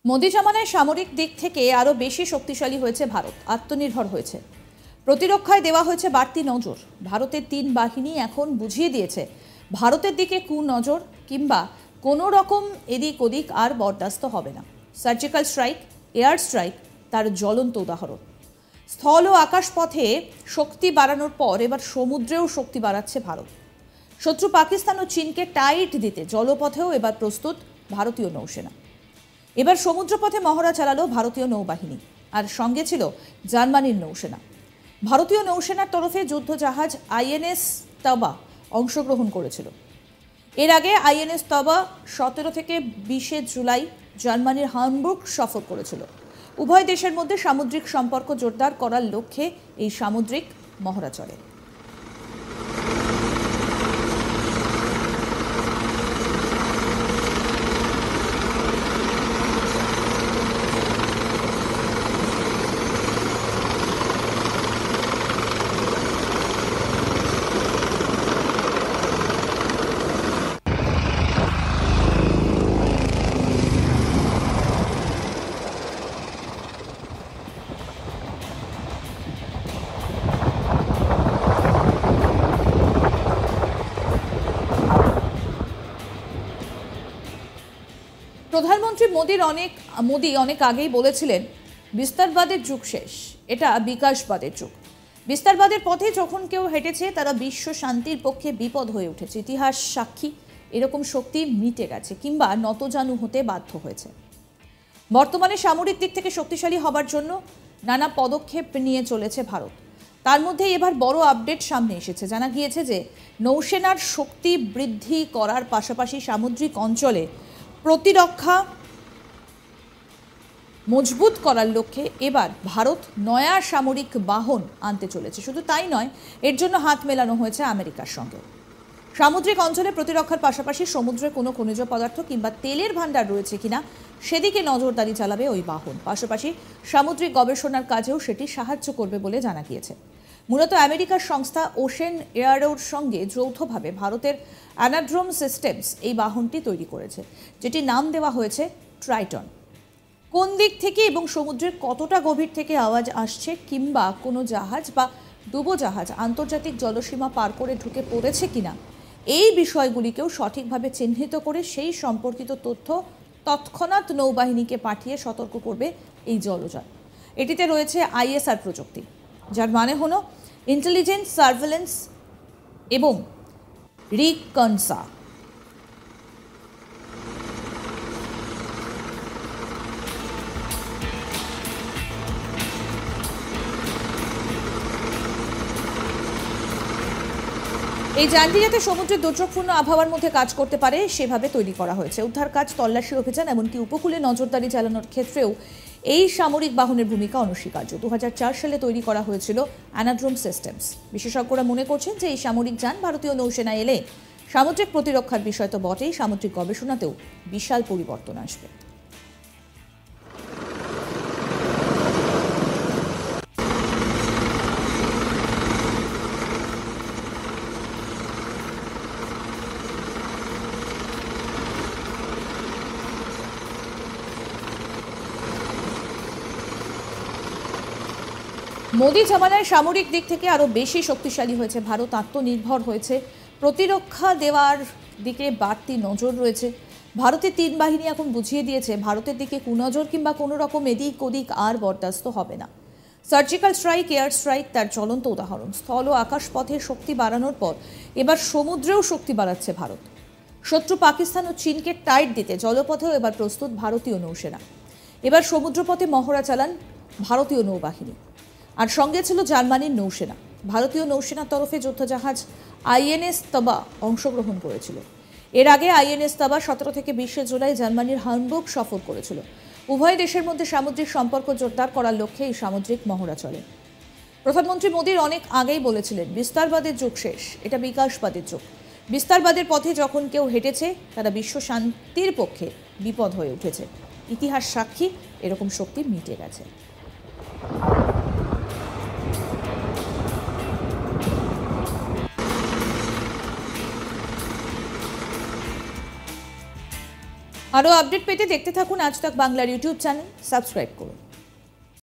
মোদি জামানায় সামরিক দিক থেকে আরও বেশি শক্তিশালী হয়েছে ভারত, আত্মনির্ভর হয়েছে। প্রতিরক্ষায় দেওয়া হয়েছে বাড়তি নজর। ভারতের ৩ বাহিনী এখন বুঝিয়ে দিয়েছে ভারতের দিকে কুনজর কিংবা কোনো রকম এদিক ওদিক আর বরদাস্ত হবে না। সার্জিক্যাল স্ট্রাইক, এয়ার স্ট্রাইক তার জ্বলন্ত উদাহরণ। স্থল ও আকাশপথে শক্তি বাড়ানোর পর এবার সমুদ্রেও শক্তি বাড়াচ্ছে ভারত। শত্রু পাকিস্তান ও চীনকে টাইট দিতে জলপথেও এবার প্রস্তুত ভারতীয় নৌসেনা। এবার সমুদ্রপথে মহড়া চালালো ভারতীয় নৌবাহিনী, আর সঙ্গে ছিল জার্মানির নৌসেনা। ভারতীয় নৌসেনার তরফে যুদ্ধজাহাজ আইএনএস তাবা অংশগ্রহণ করেছিল। এর আগে আইএনএস তাবা 17 থেকে 20 জুলাই জার্মানির হামবুর্গ সফর করেছিল। উভয় দেশের মধ্যে সামুদ্রিক সম্পর্ক জোরদার করার লক্ষ্যে এই সামুদ্রিক মহড়া চলে। প্রধানমন্ত্রী মোদি অনেক আগেই বলেছিলেন, বিস্তারবাদের যুগ শেষ, এটা বিকাশবাদের যুগ। বিস্তারবাদের পথে যখন কেউ হেঁটেছে তারা বিশ্ব শান্তির পক্ষে বিপদ হয়ে উঠেছে। ইতিহাস সাক্ষী, এরকম শক্তি মিটে গেছে কিংবা নতজানু হতে বাধ্য হয়েছে। বর্তমানে সামরিক দিক থেকে শক্তিশালী হবার জন্য নানা পদক্ষেপ নিয়ে চলেছে ভারত। তার মধ্যে এবার বড় আপডেট সামনে এসেছে। জানা গিয়েছে যে নৌসেনার শক্তি বৃদ্ধি করার পাশাপাশি সামুদ্রিক অঞ্চলে প্রতিরক্ষা মজবুত করার লক্ষ্যে এবার ভারত নয়া সামরিক বাহন আনতে চলেছে। শুধু তাই নয়, এর জন্য হাত মেলানো হয়েছে আমেরিকার সঙ্গে। সামুদ্রিক অঞ্চলে প্রতিরক্ষার পাশাপাশি সমুদ্রে কোনো খনিজ পদার্থ কিংবা তেলের ভাণ্ডার রয়েছে কিনা সেদিকে নজরদারি চালাবে ওই বাহন। পাশাপাশি সামুদ্রিক গবেষণার কাজেও সেটি সাহায্য করবে বলে জানা গিয়েছে। মূলত আমেরিকার সংস্থা ওশেন এয়ারোর সঙ্গে যৌথভাবে ভারতের অ্যানাড্রোম সিস্টেমস এই বাহনটি তৈরি করেছে, যেটি নাম দেওয়া হয়েছে ট্রাইটন। কোন দিক থেকে এবং সমুদ্রের কতটা গভীর থেকে আওয়াজ আসছে কিংবা কোনো জাহাজ বা ডুবোজাহাজ আন্তর্জাতিক জলসীমা পার করে ঢুকে পড়েছে কিনা, এই বিষয়গুলিকেও সঠিকভাবে চিহ্নিত করে সেই সম্পর্কিত তথ্য তৎক্ষণাৎ নৌবাহিনীকে পাঠিয়ে সতর্ক করবে এই জলযান। এটিতে রয়েছে আইএসআর প্রযুক্তি, যার মানে হলো ইন্টেলিজেন্স, সার্ভেলেন্স এবং রিকনসা। এই যানটি যাতে সমুদ্রের দুর্যোগপূর্ণ আবহাওয়ার মধ্যে কাজ করতে পারে সেভাবে তৈরি করা হয়েছে। উদ্ধার কাজ, তল্লাশি অভিযান, এমনকি উপকূলে নজরদারি চালানোর ক্ষেত্রেও এই সামরিক বাহনের ভূমিকা অনস্বীকার্য। 2004 সালে তৈরি করা হয়েছিল অ্যানাড্রোম সিস্টেমস। বিশেষজ্ঞরা মনে করছেন যে এই সামরিক যান ভারতীয় নৌসেনা এলে সামুদ্রিক প্রতিরক্ষার বিষয় তো বটেই, সামুদ্রিক গবেষণাতেও বিশাল পরিবর্তন আসবে। মোদি জামানায় সামরিক দিক থেকে আরও বেশি শক্তিশালী হয়েছে ভারত, আত্মনির্ভর হয়েছে। প্রতিরক্ষা দেওয়ার দিকে বাড়তি নজর রয়েছে। ভারতের 3 বাহিনী এখন বুঝিয়ে দিয়েছে ভারতের দিকে কুনজর কিংবা কোনো রকম এদিক ওদিক আর বরদাস্ত হবে না। সার্জিক্যাল স্ট্রাইক, এয়ার স্ট্রাইক তার জ্বলন্ত উদাহরণ। স্থল ও আকাশপথে শক্তি বাড়ানোর পর এবার সমুদ্রেও শক্তি বাড়াচ্ছে ভারত। শত্রু পাকিস্তান ও চীনকে টাইট দিতে জলপথেও এবার প্রস্তুত ভারতীয় নৌসেনা। এবার সমুদ্রপথে মহড়া চালান ভারতীয় নৌবাহিনী, আর সঙ্গে ছিল জার্মানির নৌসেনা। ভারতীয় নৌসেনার তরফে যুদ্ধজাহাজ আইএনএস তাবা অংশগ্রহণ করেছিল। এর আগে আইএনএস তাবা 17 থেকে 20 জুলাই জার্মানির হামবুর্গ সফর করেছিল। উভয় দেশের মধ্যে সামুদ্রিক সম্পর্ক জোরদার করার লক্ষ্যে এই সামুদ্রিক মহড়া চলে। প্রধানমন্ত্রী মোদির অনেক আগেই বলেছিলেন, বিস্তারবাদের যুগ শেষ, এটা বিকাশবাদের যুগ। বিস্তারবাদের পথে যখন কেউ হেঁটেছে তারা বিশ্ব শান্তির পক্ষে বিপদ হয়ে উঠেছে। ইতিহাস সাক্ষী, এরকম শক্তি মিটে গেছে। আরও আপডেট পেতে দেখতে থাকুন আজ তাক বাংলার ইউটিউব চ্যানেল, সাবস্ক্রাইব করুন।